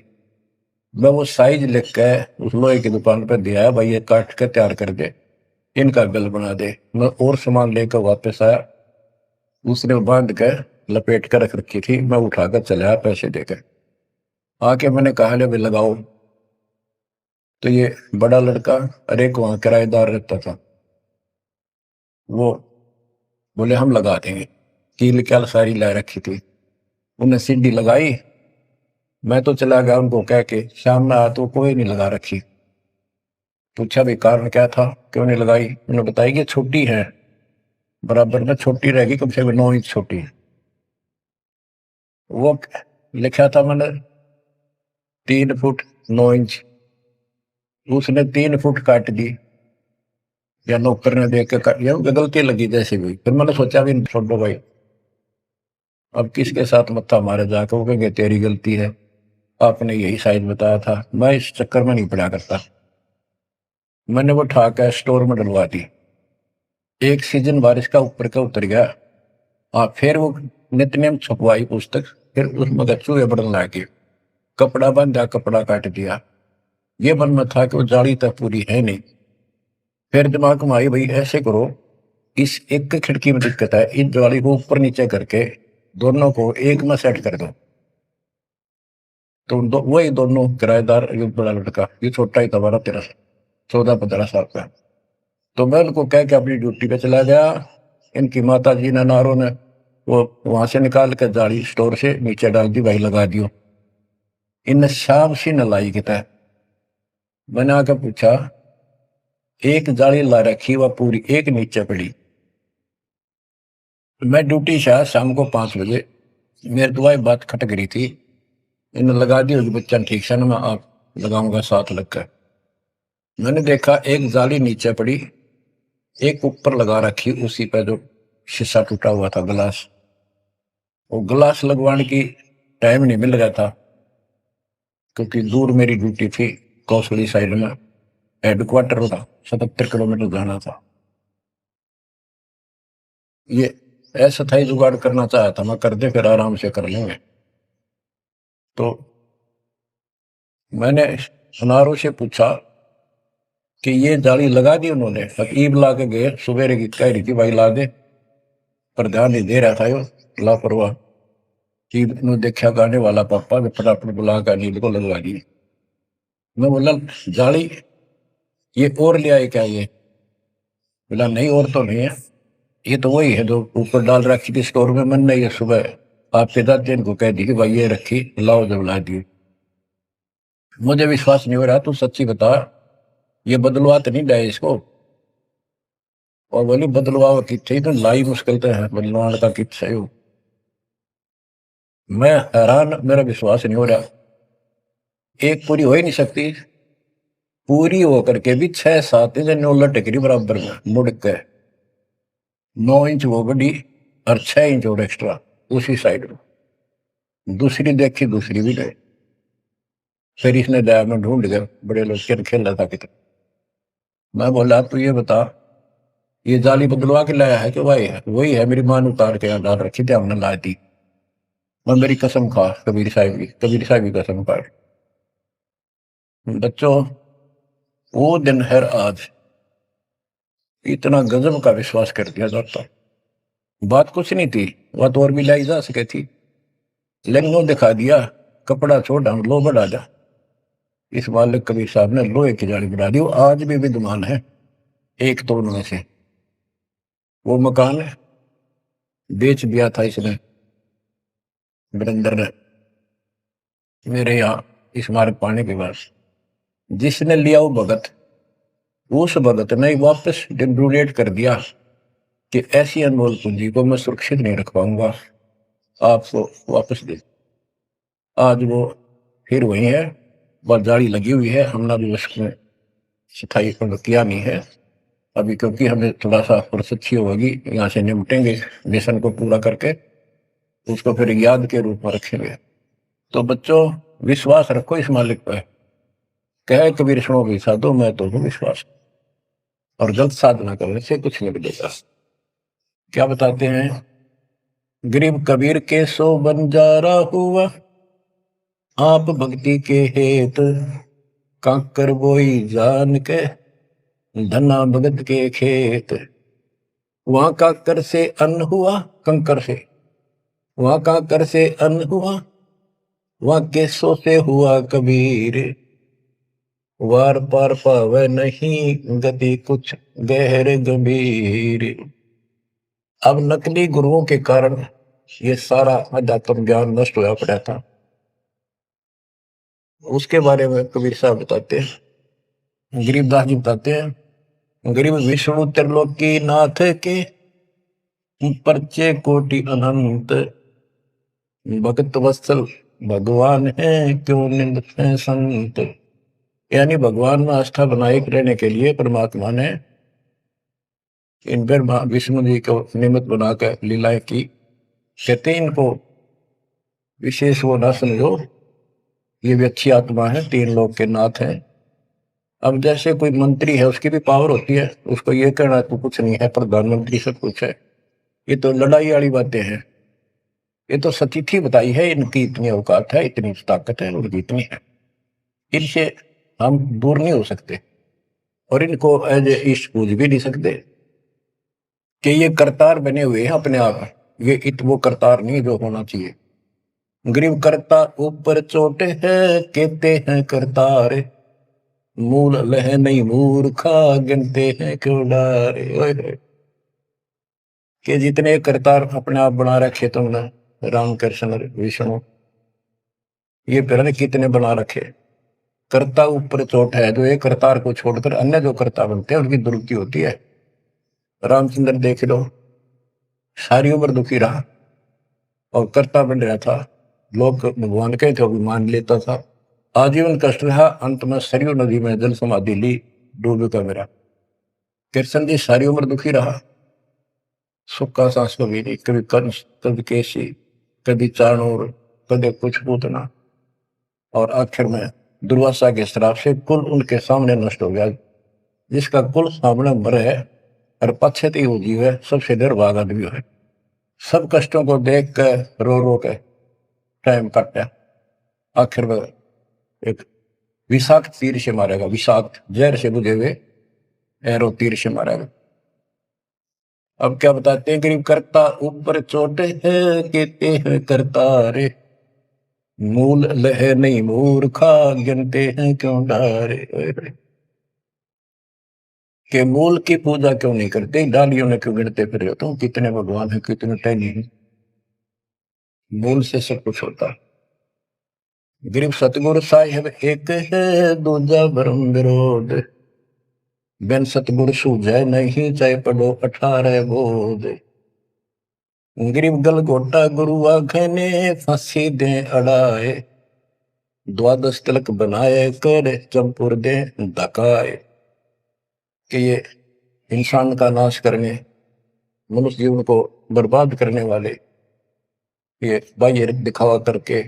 मैं वो साइज लिख के उस लोहे की दुकान पर दिया, भाई ये काट के तैयार कर दे, इनका बिल बना दे। मैं और सामान लेकर वापस आया, उसने बांध के लपेट कर रख रखी थी, मैं उठाकर चला आया पैसे देकर। आके मैंने कहा ले भाई लगाओ। तो ये बड़ा लड़का, अरे एक वहां किराएदार रहता था, वो बोले हम लगा देंगे। कील क्या सारी ला रखी थी, उन्हें सीढ़ी लगाई। मैं तो चला गया उनको कह के, शाम में आया तो कोई नहीं लगा रखी। पूछा भाई कारण क्या था, क्यों नहीं लगाई? उन्होंने बताया कि छोटी है, बराबर में छोटी रहेगी, कम से कम 9 इंच छोटी। वो लिखा था मैंने 3 फुट 9 इंच, उसने 3 फुट काट दी, या नौकर ने देख के काट, या गलती लगी जैसे भी। फिर मैंने सोचा भी छोड़ो भाई, अब किसके साथ मत्था मारे जाकर, वो कहेंगे तेरी गलती है, आपने यही साइज बताया था। मैं इस चक्कर में नहीं पड़ा करता। मैंने वो उठा कर स्टोर में डलवा दी। एक सीजन बारिश का ऊपर का उतर गया। फिर वो नित्यनेम छपवाई पुस्तक, फिर उसमें चूहे बढ़ने लगे। कपड़ा बांधा, कपड़ा काट दिया। ये मन में था कि वो जाली तक पूरी है नहीं। फिर दिमाग में आई भाई ऐसे करो, इस एक खिड़की में दिक्कत है, इस जाली को ऊपर नीचे करके दोनों को एक में सेट कर दो। तो वही दोनों किराएदार, ये बड़ा लड़का, ये छोटा ही था, 12-13 14-15 साल का। तो मैं उनको कह के अपनी ड्यूटी पे चला गया। इनकी माता जी ने, नारों ने वो वहां से निकाल कर जाली स्टोर से नीचे डाल दी, भाई लगा दियो। इन शाम सी नलाई की तय। मैंने आकर पूछा, एक जाली ला रखी वह पूरी एक नीचे पड़ी। मैं ड्यूटी से आया शाम को 5 बजे, मेरी दुआई बात खटक रही थी। इन्हें लगा दी होगी बच्चा ठीक से ना, मैं आप लगाऊंगा साथ लगकर। मैंने देखा एक जाली नीचे पड़ी, एक ऊपर लगा रखी, उसी पे जो शीशा टूटा हुआ था गिलास। वो गिलास लगवाने की टाइम नहीं मिल रहा था, क्योंकि दूर मेरी ड्यूटी थी, कौशली साइड में हेडक्वार्टर था, 77 किलोमीटर जाना था। ये ऐसा था ही जुगाड़ करना चाहा था मैं, कर दे फिर आराम से कर लेंगे। तो मैंने अनारों से पूछा कि ये जाली लगा दी उन्होंने? हकीब ला के गए, सुबेरे की कह रही थी भाई ला दे, पर ध्यान नहीं दे रहा था यो लापरवाह। कि देखा गाने वाला पापा ने फटाफट बुला कर नील को लगवा दी। मैं बोला जाली ये और ले आए क्या? ये बोला नहीं और तो नहीं है, ये तो वही है जो ऊपर डाल रखी थी स्टोर में। मैंने ये सुबह आपके दादी इनको कह दी कि भाई ये रखी, लाओ जब ला दी। मुझे विश्वास नहीं हो रहा, तू सच्ची बता, ये बदलवा तो नहीं डाय इसको? और बोली बदलवा किथे तो लाई मुश्किल तो है, बदलवाने का कित है। मैं हैरान, मेरा विश्वास नहीं हो रहा। एक पूरी हो ही नहीं सकती, पूरी होकर के भी 6-7 इंच नौ लटकरी बराबर में मुड़ के, 9 इंच वो बड़ी और 6 इंच और एक्स्ट्रा उसी साइड में। दूसरी देखी, दूसरी भी गए। फिर इसने दया में ढूंढ गए, बड़े लोग खेल खेल रहा था कितना। मैं बोला तू ये बता, ये जाली बदलवा के लाया है कि वही है? वही है, मेरी मां ने उतार के यहाँ डाल रखी थी, हमने ला दी। मैं मेरी कसम खा, कबीर साहब की कसम खा। बच्चों, वो दिन है आज, इतना गजब का विश्वास कर दिया जाता। बात कुछ नहीं थी, बात और भी लाई जा सके थी, लेकिन वो दिखा दिया, कपड़ा छोड़ हम लो बढ़ा जा। इस मालिक कबीर साहब ने लोहे की जाली बढ़ा दी, वो आज भी विद्यमान है। एक तो उनमें से वो मकान बेच दिया था इसने, वीरेंद्र ने, मेरे यहाँ इस मार्ग पाने के बाद। जिसने लिया वो भगत, उस भगत ने वापस डोनेट कर दिया कि ऐसी अनमोल पूंजी को मैं सुरक्षित नहीं रख पाऊंगा, आपको वापस दे। आज वो फिर वही है, बस जाली लगी हुई है, हमने भी उसमें सफाई किया नहीं है अभी, क्योंकि हमें थोड़ा सा फुर्सत अच्छी होगी, यहाँ से निपटेंगे मिशन को पूरा करके, उसको फिर याद के रूप में रखेंगे। तो बच्चों, विश्वास रखो इस मालिक पर, कहे कबीर सुनो भी साधो मैं तो हूँ विश्वास, और गलत साधना करने से कुछ नहीं मिलेगा। क्या बताते हैं, गरीब कबीर के सो बंजारा हुआ, आप भक्ति के हेत काकर बोई जान के, धना भगत के खेत। वहां काकर से अन्न हुआ, कंकर से, वहां काकर से अन्न हुआ, वहां केसों से हुआ कबीर, वार पार पावे नहीं गति कुछ गहर गंभीर। अब नकली गुरुओं के कारण ये सारा अध्यात्म ज्ञान नष्ट होया पड़ा था, उसके बारे में कबीर साहब बताते हैं, गरीबदास जी बताते हैं, गरीब विष्णु त्रिलोकी नाथ के परचे कोटि अनंत, भगत वत्सल भगवान है क्यों निंद है संत। यानी भगवान में आस्था बनाए रहने के लिए परमात्मा ने इन पर विष्णु जी को निमित्त बनाकर लीलाएं की। कहते हैं इनको विशेष वो ना समझो, ये भी अच्छी आत्मा है, तीन लोग के नाथ हैं। अब जैसे कोई मंत्री है, उसकी भी पावर होती है, उसको ये कहना तो कुछ नहीं है, प्रधानमंत्री सब कुछ है, ये तो लड़ाई वाली बातें हैं। ये तो सतीथी बताई है, इनकी इतनी औकात है, इतनी ताकत है, उनकी इतनी है, इनसे हम दूर नहीं हो सकते, और इनको एज ए ईस्ट पूज भी नहीं सकते कि ये करतार बने हुए हैं अपने आप, ये वो करतार नहीं जो होना चाहिए। गरीब करता ऊपर चोटे है, कहते हैं करतार, मूल लह नहीं मूर्खा गिनते हैं क्यों डारे। कि जितने करतार अपने आप बना रखे तुमने, राम कृष्ण विष्णु, ये फिर कितने बना रखे। कर्ता ऊपर चोट है, जो एक करतार को छोड़कर अन्य जो कर्ता बनते हैं उनकी दुरुक्ति होती है। रामचंद्र देख लो, सारी उम्र दुखी रहा और कर्ता बन रहा था, लोग भगवान के थे भी मान लेता था, आजीवन कष्ट रहा, अंत में सरयू नदी में जल समाधि ली, डूब का मेरा। कृष्ण जी सारी उम्र दुखी रहा, सुख का सांस कभी नहीं, कभी कंस, कभी केसी, कभी चाणूर, कभी कुछ पूतना, और आखिर में दुर्वासा के श्राप से कुल उनके सामने नष्ट हो गया। जिसका कुल सामने मरे है और पश्चात वो जीव है, सबसे निर्भाग आदमी है, सब कष्टों को देख कर रो रो के टाइम काटा, आखिर में एक विषाक्त तीर से मारेगा, विषाक्त जहर से बुझे हुए एरो तीर से मारेगा। अब क्या बताते हैं, गरीब करता ऊपर चोटे है, कहते हैं करतारे, मूल लह नहीं मूर्खा गिनते हैं क्यों डारे। के मूल की पूजा क्यों नहीं करते, डालियों ने क्यों गिनते फिर हो तुम, कितने भगवान है, कितने टहनी है। मूल से सब कुछ होता है। गरीब सतगुरु साहिब एक है, दूजा भरम विरोध, बिन सतगुरु सूझे नहीं, चाहे पढ़ो 18 बोध। गरीब गल गोटा गुरु आखने, फांसी दे अड़ाए, द्वादश तिलक बनाए कर चंपुर दे धकाए। कि ये इंसान का नाश करने, मनुष्य जीवन को बर्बाद करने वाले, ये बाह्य दिखावा करके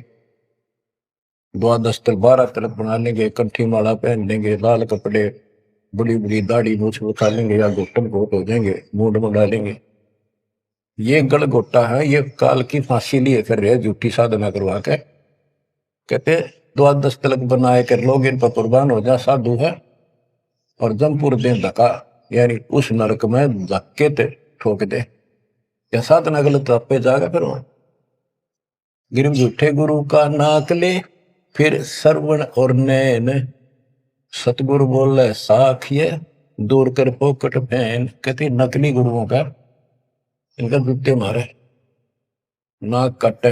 द्वादश तिलक 12 तिलक बना लेंगे, कंठी माला पहन लेंगे, लाल कपड़े, बड़ी बड़ी दाढ़ी मूछ उठा लेंगे, या घुटन घोट हो जाएंगे, मूड में डालेंगे। ये गल गोटा है, ये काल की फांसी लिए फिर रहे, झूठी साधना करवा के। कहते द्वादश तिलक बनाए कर लोग इन पर कुर्बान हो जा, साधु है, और जमपुर दे धक्का, यानी उस नरक में धक्के ते ठोक दे, या साधना गलत पे जाएगा फिर वहां। गिरम झूठे गुरु का नाक ले, फिर श्रवण और नैन, सतगुरु बोले साखिए, दूर कर पोकट फैन। कहते नकली गुरुओं का, इनका जूते मारे, नाक काटे,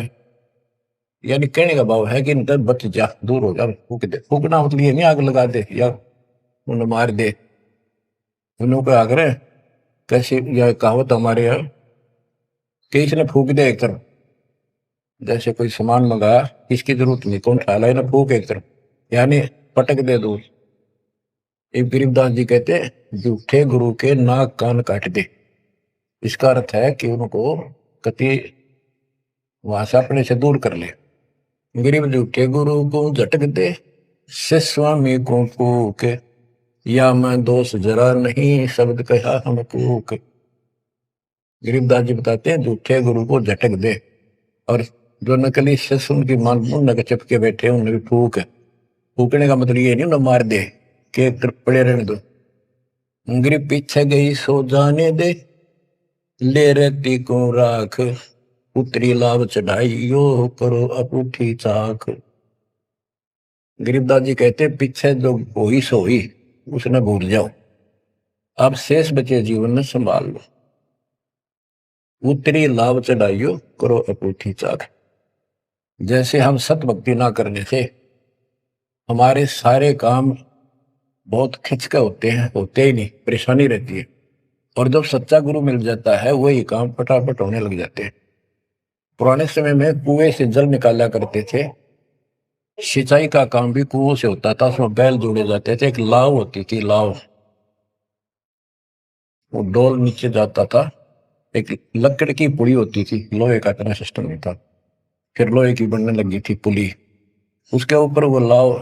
यानी कहने का भाव है कि इनका बच जा, दूर हो जा, फूक दे। फूकना मतलब ये नहीं आग लगा दे या उन्हें मार दे। उन्होंने क्या आग्रह कैसे, यह कहावत हमारे यहाँ कि इसने फूक दे एक तरफ, जैसे कोई सामान मंगाया, इसकी जरूरत नहीं, कौन ठाला है ना, फूक एक तरफ, यानी पटक दे दूर। एक गरीबदास जी कहते हैं झूठे गुरु के नाक कान काट दे। इसका अर्थ है कि उनको कति वहां से अपने से दूर कर ले। गरीब झूठे गुरु को झटक दे, से स्वामी को फूक, या मैं दोष जरा नहीं, शब्द कहा हम कूक। गरीबदास जी बताते हैं झूठे गुरु को झटक दे, और जो नकली शिष्य उनकी मान नक चपके बैठे उन्हें भी फूक। फूकने का मतलब ये नहीं उन्हें मार दे कि पड़े रहने दो। गरीब पीछे गई सो जाने दे, ले रहती को राख, उतरी लाभ चढ़ाई यो करो अपूठी चाक। गरीबदास जी कहते पीछे जो होई सो हुई, उसने भूल जाओ, अब शेष बचे जीवन में संभाल लो। उतरी लाभ चढ़ाइयो करो अपूठी चाक। जैसे हम सत भक्ति ना करने से हमारे सारे काम बहुत खिंचके होते ही नहीं, परेशानी रहती है। और जब सच्चा गुरु मिल जाता है वही काम फटाफट होने लग जाते हैं। पुराने समय में कुएं से जल निकाला करते थे, सिंचाई का काम भी कुओं से होता था, उसमें बैल जोड़े जाते थे, एक लाव होती थी, लाव, वो डोल नीचे जाता था, एक लकड़ की पुली होती थी, लोहे का इतना सिस्टम नहीं था, फिर लोहे की बनने लगी थी पुली, उसके ऊपर वो लाव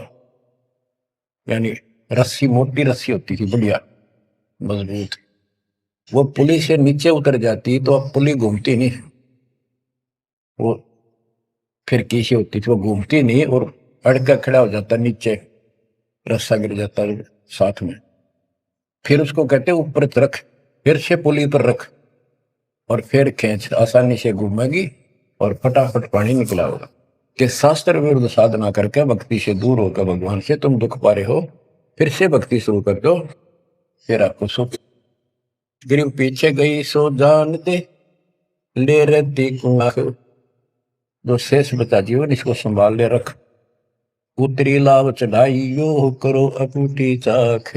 यानी रस्सी, मोटी रस्सी होती थी, बढ़िया मजबूत। वो पुली से नीचे उतर जाती तो अब पुली घूमती नहीं, वो फिर कैसे होती थी, वो घूमती नहीं और अड़का खड़ा हो जाता नीचे, रस्सा गिर जाता साथ में। फिर उसको कहते ऊपर रख, फिर से पुली पर रख, और फिर खींच, आसानी से घूमेगी और फटाफट पानी निकला होगा। कि शास्त्र विरुद्ध साधना करके भक्ति से दूर होकर भगवान से तुम दुख पा रहे हो, फिर से भक्ति शुरू कर दो, फिर आपको सुख। गिरिव पीछे गई सो जान दे, ले रहती कुआख, जो शेष बचा जीवन इसको संभाल ले रख। उतरी लाभ चढ़ाई यो करो अपूठी चाख।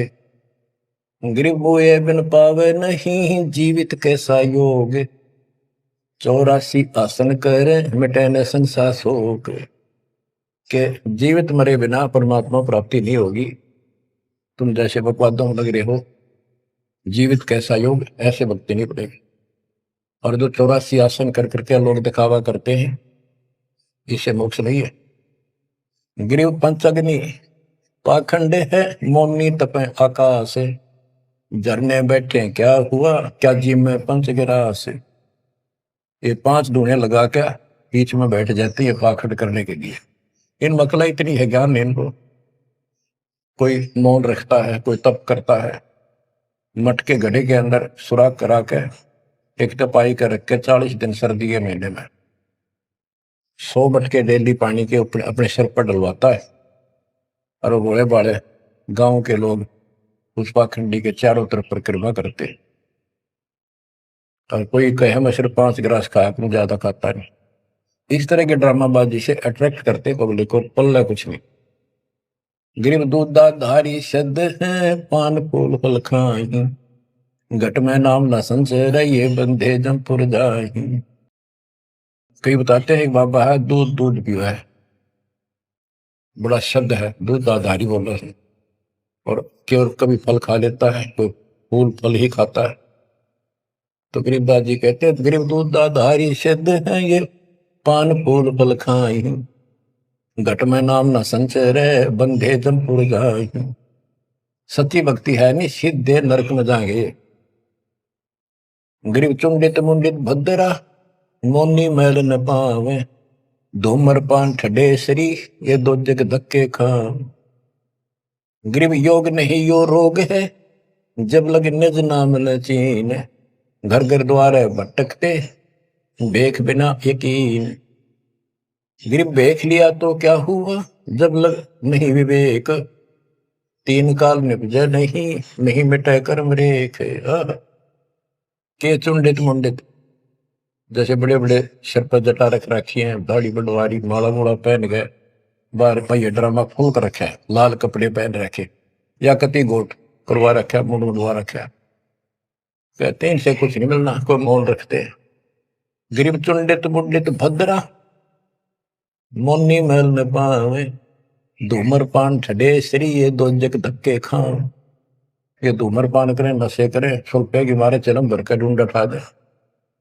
गिरिव बोए बिन पावे नहीं, जीवित कैसा योग, 84 आसन करे मिटे न संसार शोक। के जीवित मरे बिना परमात्मा प्राप्ति नहीं होगी। तुम जैसे बकवादों में लग रहे हो, जीवित कैसा योग, ऐसे भक्ति नहीं पड़ेगी। और जो 84 आसन कर करके लोग दिखावा करते हैं, इससे मोक्ष नहीं है। गिरिव पंचअग्नि पाखंड है, मौनी तपे आकाश, झरने बैठे क्या हुआ, क्या जी में पंच गिरास। ये 5 धूने लगा के बीच में बैठ जाती है पाखंड करने के लिए। इन मकला इतनी है ज्ञान नहीं इनको। कोई मौन रखता है, कोई तप करता है, मटके घड़े के अंदर सुराख करा के एक टपाई कर रख के 40 दिन सर्दी के महीने में 100 मटके डेली पानी के अपने सिर पर डलवाता है। और वो बड़े बड़े गांव के लोग उस पाखंडी के चारों तरफ परिक्रमा करते हैं। और कोई कहे मैं सिर्फ 5 गिलास खाया करूं, ज्यादा खाता नहीं। इस तरह के ड्रामाबाजी से अट्रैक्ट करते पब्लिक को, पल्ला कुछ नहीं। गिरिव दूधा धारी शब्द है, पान फूल फल खाई, घट में नाम न संचय ये बंधे जमपुर जाई। कई बताते हैं एक बाबा है, दूध दूध पिया है, बड़ा शब्द है, दूध आधारी बोल रहे हैं, और केवल कभी फल खा लेता है, कोई फूल फल ही खाता है। तो गरीबदास जी कहते हैं गरीब दूध आधारी शब्द है ये, पान फूल फल खाई, घट में नाम न संचय रहे बंधे जमपुर जाई। सच्ची भक्ति है नहीं, सीधे नरक में जाएंगे। गरीब चुंडित मुंडित भद्रा, मोनी मैल न पावे, धूमर पान ठडे सरी, ये 2 जग धक्के खा। गरीब योग नहीं यो रोग है, जब लगे निज नाम लचीन, घर घर द्वारे भटकते भेख बिना यकीन। गरीब भेख लिया तो क्या हुआ, जब लग नहीं विवेक, 3 काल निपजे नहीं मिटे कर्म रेख। के चुंडित मुंडित जैसे बड़े बड़े सिर पर जटा रख रखी है, दाढ़ी बढ़वारी, माला मूला पहन गए, बाहर पहिए ड्रामा खोल कर रखा है, लाल कपड़े पहन रखे, या कति गोट करवा रखा, मुंड मुंडवा रखा। कहते हैं इनसे कुछ नहीं मिलना, कोई मौन रखते हैं। गरीब चुंडित मुंडित भद्रा, मोनी महल में पावे, धूमर पान ठडे श्री ये दो जग धक्के खाओ। ये धूमर पान करें, नशे करें, 100 रुपए की मारे चलम भर कर ढूंढ उठा दे,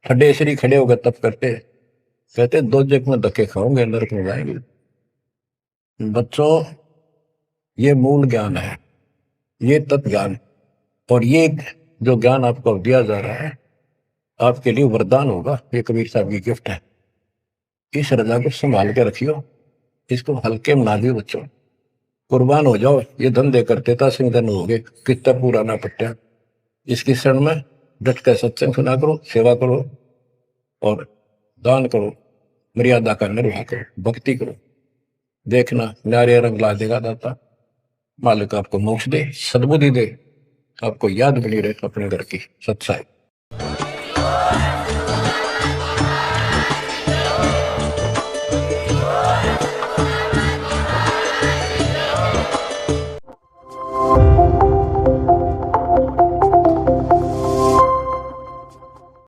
ठडे श्री खड़े हो गए तप करते, कहते 2 जग में धक्के खाओगे, नरक में जाएंगे। बच्चों, ये मूल ज्ञान है, ये तत्व ज्ञान, और ये जो ज्ञान आपको दिया जा रहा है आपके लिए वरदान होगा। ये कबीर साहब की गिफ्ट है। इस रजा को संभाल के रखियो, इसको हल्के में ना दियो बच्चों, कुर्बान हो जाओ। ये धंधे करते था सिंधन हो गए, कितना पुराना पट्टा। इसकी शरण में डट कर सत्संग सुना करो, सेवा करो और दान करो, मर्यादा का निर्वाह करो, भक्ति करो। देखना नारे रंग ला देगा दाता। मालिक आपको मोक्ष दे, सद्बुद्धि दे, आपको याद बनी रहे अपने घर की सच्चाई।